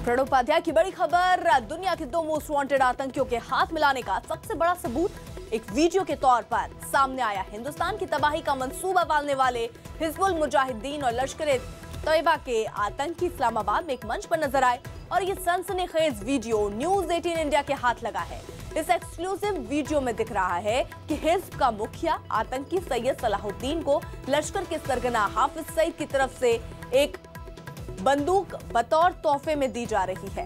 प्रणव उपाध्याय की बड़ी खबर, दुनिया के 2 मोस्ट वांटेड आतंकियों के हाथ मिलाने का सबसे बड़ा सबूत एक वीडियो के तौर पर सामने आया। हिंदुस्तान की तबाही का मंसूबा पालने वाले हिजबुल मुजाहिदीन और लश्कर तैयबा के आतंकी इस्लामाबाद में एक मंच पर नजर आए और ये सनसनीखेज वीडियो न्यूज 18 इंडिया के हाथ लगा है। इस एक्सक्लूसिव वीडियो में दिख रहा है कि हिज्ब का मुखिया आतंकी सैयद सलाहुद्दीन को लश्कर के सरगना हाफिज सईद की तरफ से एक बंदूक बतौर तोहफे में दी जा रही है।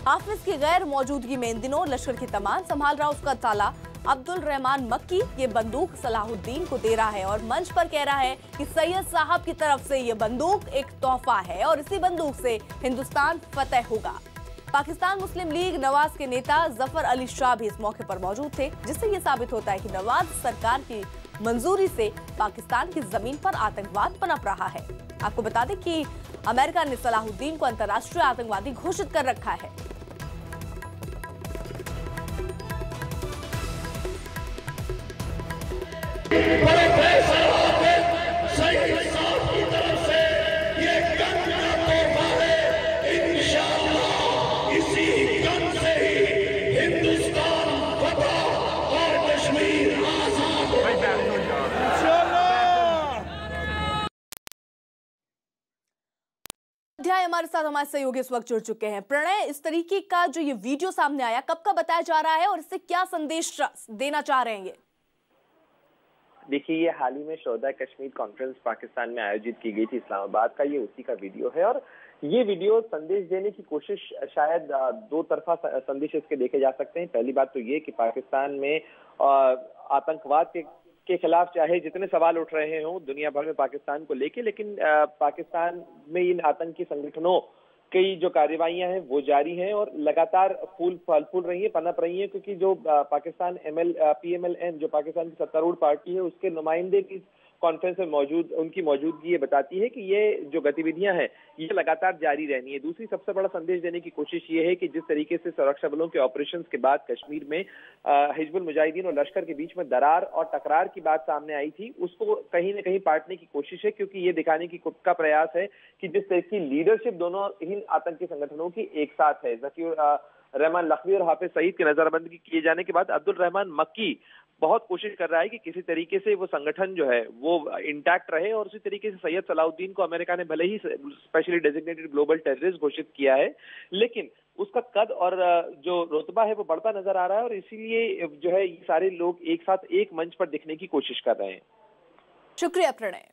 हाफिज की गैर मौजूदगी में इन दिनों लश्कर की कमान संभाल रहा उसका ताला अब्दुल रहमान मक्की ये बंदूक सलाहुद्दीन को दे रहा है और मंच पर कह रहा है कि सैयद साहब की तरफ से ये बंदूक एक तोहफा है और इसी बंदूक से हिंदुस्तान फतेह होगा। पाकिस्तान मुस्लिम लीग नवाज के नेता जफर अली शाह भी इस मौके पर मौजूद थे, जिससे ये साबित होता है कि नवाज सरकार की मंजूरी से पाकिस्तान की जमीन पर आतंकवाद पनप रहा है। आपको बता दें कि अमेरिका ने सलाहुद्दीन को अंतर्राष्ट्रीय आतंकवादी घोषित कर रखा है। हमारे साथ हमारे सहयोगी इस वक्त जुड़ चुके हैं। प्रणय, इस तरीके का जो ये वीडियो सामने आया कब का बताया जा रहा है और इससे क्या संदेश देना चाह रहे हैं? देखिए, ये हाल ही में शोधा कश्मीर कॉन्फ्रेंस पाकिस्तान में आयोजित की गई थी इस्लामाबाद का, ये उसी का वीडियो है और ये वीडियो संदेश देने की कोशिश, शायद 2 तरफा संदेश इसके देखे जा सकते हैं। पहली बात तो ये कि पाकिस्तान में आतंकवाद के खिलाफ चाहे जितने सवाल उठ रहे हों दुनिया भर में पाकिस्तान को लेके, लेकिन पाकिस्तान में इन आतंकी संगठनों की जो कार्रवाइयां हैं वो जारी हैं और लगातार फल फूल रही है, पनप रही है, क्योंकि जो पाकिस्तान PMLN जो पाकिस्तान की सत्तारूढ़ पार्टी है उसके नुमाइंदे की कॉन्फ्रेंस में उनकी मौजूदगी ये बताती है कि ये जो गतिविधियां हैं ये लगातार जारी रहनी है। दूसरी सबसे बड़ा संदेश देने की कोशिश ये है कि जिस तरीके से सुरक्षा बलों के ऑपरेशंस के बाद कश्मीर में हिजबुल मुजाहिदीन और लश्कर के बीच में दरार और टकरार की बात सामने आई थी, उसको कहीं न कहीं पाटने की कोशिश है, क्योंकि ये दिखाने की का प्रयास है कि जिस तरह की लीडरशिप दोनों इन आतंकी संगठनों की एक साथ है। जकीर रहमान लखवी और हाफिज सईद की नजरबंदी किए जाने के बाद अब्दुल रहमान मक्की बहुत कोशिश कर रहा है कि किसी तरीके से वो संगठन जो है वो इंटैक्ट रहे और उसी तरीके से सैयद सलाहुद्दीन को अमेरिका ने भले ही स्पेशली डेजिग्नेटेड ग्लोबल टेररिस्ट घोषित किया है, लेकिन उसका कद और जो रुतबा है वो बढ़ता नजर आ रहा है और इसीलिए जो है ये सारे लोग एक साथ एक मंच पर दिखने की कोशिश कर रहे हैं। शुक्रिया प्रणय।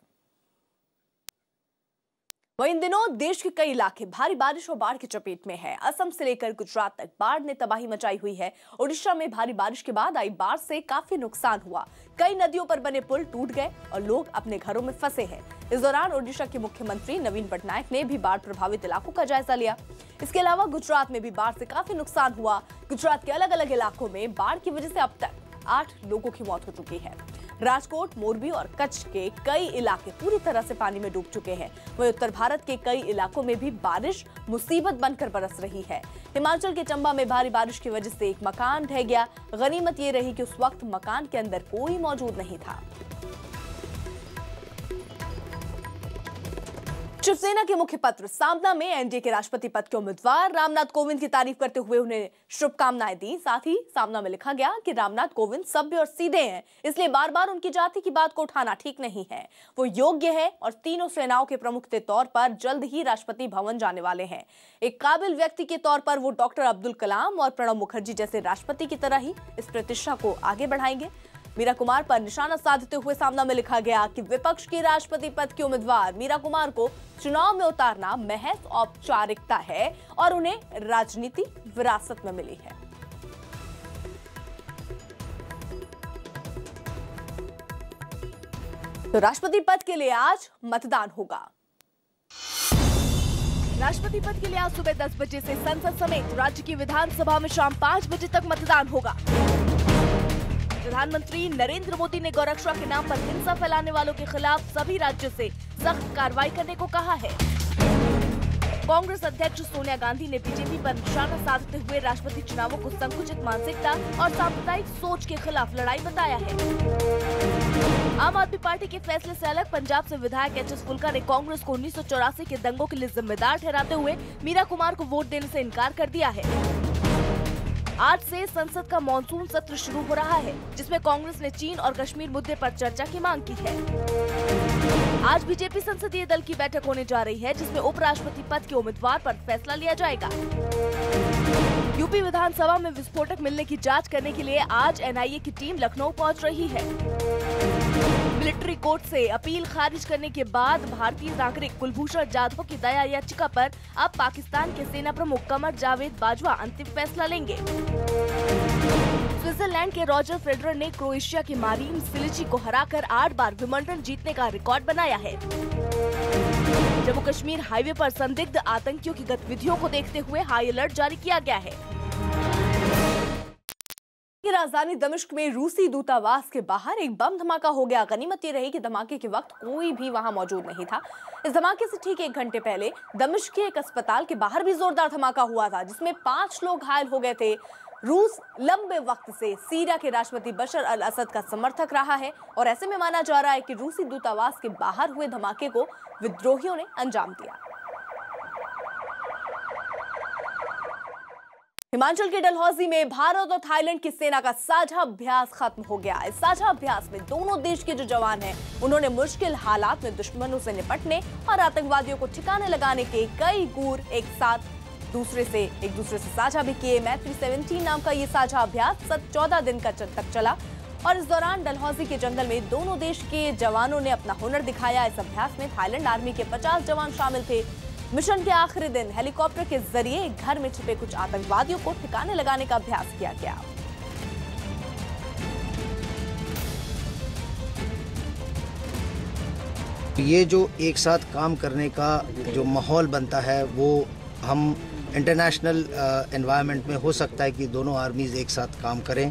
वहीं इन दिनों देश के कई इलाके भारी बारिश और बाढ़ की चपेट में है। असम से लेकर गुजरात तक बाढ़ ने तबाही मचाई हुई है। ओडिशा में भारी बारिश के बाद आई बाढ़ से काफी नुकसान हुआ। कई नदियों पर बने पुल टूट गए और लोग अपने घरों में फंसे हैं। इस दौरान ओडिशा के मुख्यमंत्री नवीन पटनायक ने भी बाढ़ प्रभावित इलाकों का जायजा लिया। इसके अलावा गुजरात में भी बाढ़ से काफी नुकसान हुआ। गुजरात के अलग अलग इलाकों में बाढ़ की वजह से अब तक 8 लोगों की मौत हो चुकी है। राजकोट, मोरबी और कच्छ के कई इलाके पूरी तरह से पानी में डूब चुके हैं। वहीं उत्तर भारत के कई इलाकों में भी बारिश मुसीबत बनकर बरस रही है। हिमाचल के चंबा में भारी बारिश की वजह से एक मकान ढह गया। गनीमत ये रही कि उस वक्त मकान के अंदर कोई मौजूद नहीं था। शिवसेना के मुख्य पत्र सामना में एनडीए के राष्ट्रपति पद के उम्मीदवार रामनाथ कोविंद की तारीफ करते हुए उन्हें शुभकामनाएं दी। साथ ही सामना में लिखा गया कि रामनाथ कोविंद सभ्य और सीधे हैं, इसलिए बार बार उनकी जाति की बात को उठाना ठीक नहीं है। वो योग्य है और तीनों सेनाओं के प्रमुख के तौर पर जल्द ही राष्ट्रपति भवन जाने वाले हैं। एक काबिल व्यक्ति के तौर पर वो डॉक्टर अब्दुल कलाम और प्रणब मुखर्जी जैसे राष्ट्रपति की तरह ही इस प्रतिष्ठा को आगे बढ़ाएंगे। मीरा कुमार पर निशाना साधते हुए सामना में लिखा गया कि विपक्ष की राष्ट्रपति पद की उम्मीदवार मीरा कुमार को चुनाव में उतारना महज औपचारिकता है और उन्हें राजनीति विरासत में मिली है। तो राष्ट्रपति पद के लिए आज मतदान होगा। राष्ट्रपति पद के लिए आज सुबह 10 बजे से संसद समेत राज्य की विधानसभा में शाम 5 बजे तक मतदान होगा। प्रधानमंत्री नरेंद्र मोदी ने गौरक्षा के नाम पर हिंसा फैलाने वालों के खिलाफ सभी राज्यों से सख्त कार्रवाई करने को कहा है। कांग्रेस अध्यक्ष सोनिया गांधी ने बीजेपी पर निशाना साधते हुए राष्ट्रपति चुनावों को संकुचित मानसिकता और सांप्रदायिक सोच के खिलाफ लड़ाई बताया है। आम आदमी पार्टी के फैसले से अलग पंजाब से विधायक एच.एस. फुल्का ने कांग्रेस को 1984 के दंगों के लिए जिम्मेदार ठहराते हुए मीरा कुमार को वोट देने से इनकार कर दिया है। आज से संसद का मॉनसून सत्र शुरू हो रहा है, जिसमें कांग्रेस ने चीन और कश्मीर मुद्दे पर चर्चा की मांग की है। आज बीजेपी संसदीय दल की बैठक होने जा रही है, जिसमें उपराष्ट्रपति पद के उम्मीदवार पर फैसला लिया जाएगा। यूपी विधानसभा में विस्फोटक मिलने की जांच करने के लिए आज एनआईए की टीम लखनऊ पहुंच रही है। मिलिट्री कोर्ट से अपील खारिज करने के बाद भारतीय नागरिक कुलभूषण जाधव की दया याचिका पर अब पाकिस्तान के सेना प्रमुख कमर जावेद बाजवा अंतिम फैसला लेंगे। स्विट्जरलैंड के रॉजर फेडरर ने क्रोएशिया के मारिन सिलिची को हराकर 8 बार विंबलडन जीतने का रिकॉर्ड बनाया है। जम्मू कश्मीर हाईवे पर संदिग्ध आतंकियों की गतिविधियों को देखते हुए हाई अलर्ट जारी किया गया है। राजधानी दमिश्क में रूसी दूतावास के बाहर एक बम धमाका हो गया। गनीमत ये रही कि धमाके के वक्त कोई भी वहां मौजूद नहीं था। इस धमाके से ठीक 1 घंटे पहले दमिश्क के एक अस्पताल के बाहर भी जोरदार धमाका हुआ था, जिसमें 5 लोग घायल हो गए थे। रूस लंबे वक्त से सीरिया के राष्ट्रपति बशर अल असद का समर्थक रहा है और ऐसे में माना जा रहा है कि रूसी दूतावास के बाहर हुए धमाके को विद्रोहियों ने अंजाम दिया। हिमाचल के डलहौजी में भारत और थाईलैंड की सेना का साझा अभ्यास खत्म हो गया। इस साझा अभ्यास में दोनों देश के जो जवान हैं, उन्होंने मुश्किल हालात में दुश्मनों से निपटने और आतंकवादियों को ठिकाने लगाने के कई गुर एक दूसरे से साझा भी किए। मैत्री 17 नाम का ये साझा अभ्यास 14 दिन तक चला और इस दौरान डलहौजी के जंगल में दोनों देश के जवानों ने अपना हुनर दिखाया। इस अभ्यास में थाईलैंड आर्मी के 50 जवान शामिल थे। मिशन के आखिरी दिन हेलीकॉप्टर के जरिए एक घर में छिपे कुछ आतंकवादियों को ठिकाने लगाने का अभ्यास किया गया। ये जो एक साथ काम करने का जो माहौल बनता है, वो हम इंटरनेशनल एनवायरनमेंट में हो सकता है कि दोनों आर्मीज एक साथ काम करें।